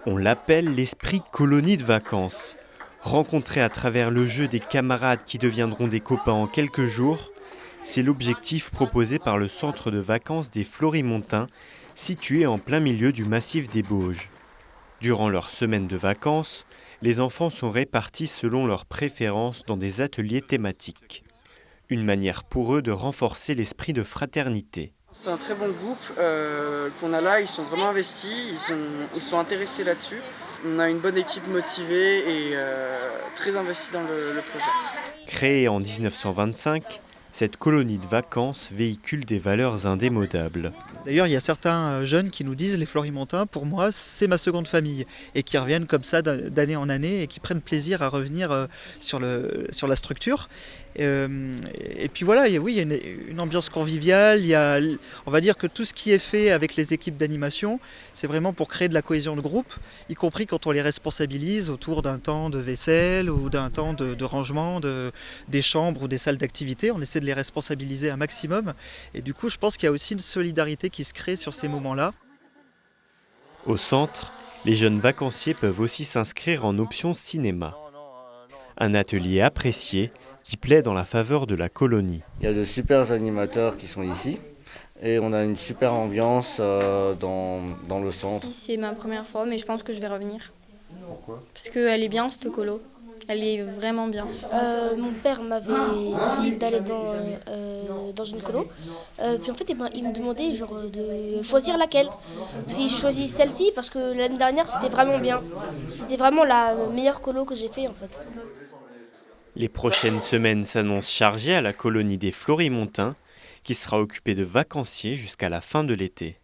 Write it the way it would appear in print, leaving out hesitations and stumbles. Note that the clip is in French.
On l'appelle l'esprit colonie de vacances. Rencontrer à travers le jeu des camarades qui deviendront des copains en quelques jours, c'est l'objectif proposé par le centre de vacances des Florimontains, situé en plein milieu du massif des Bauges. Durant leur semaine de vacances, les enfants sont répartis selon leurs préférences dans des ateliers thématiques. Une manière pour eux de renforcer l'esprit de fraternité. C'est un très bon groupe qu'on a là, ils sont vraiment investis, ils sont intéressés là-dessus. On a une bonne équipe motivée et très investie dans le projet. Créée en 1925, cette colonie de vacances véhicule des valeurs indémodables. D'ailleurs, il y a certains jeunes qui nous disent, les Florimontains, pour moi, c'est ma seconde famille, et qui reviennent comme ça d'année en année, et qui prennent plaisir à revenir sur la structure. Et puis voilà, oui, il y a une ambiance conviviale, on va dire que tout ce qui est fait avec les équipes d'animation, c'est vraiment pour créer de la cohésion de groupe, y compris quand on les responsabilise autour d'un temps de vaisselle ou d'un temps de rangement des chambres ou des salles d'activité. On essaie de les responsabiliser un maximum, et du coup, je pense qu'il y a aussi une solidarité qui se crée sur ces moments-là. Au centre, les jeunes vacanciers peuvent aussi s'inscrire en option cinéma. Un atelier apprécié qui plaît dans la faveur de la colonie. Il y a de super animateurs qui sont ici et on a une super ambiance dans le centre. C'est ma première fois, mais je pense que je vais revenir. Pourquoi ? Parce qu'elle est bien, cette colo. Elle est vraiment bien. Mon père m'avait dit d'aller dans une colo. Puis en fait, il me demandait de choisir laquelle. Puis j'ai choisi celle-ci parce que l'année dernière, c'était vraiment bien. C'était vraiment la meilleure colo que j'ai fait en fait. Les prochaines semaines s'annoncent chargées à la colonie des Florimontains, qui sera occupée de vacanciers jusqu'à la fin de l'été.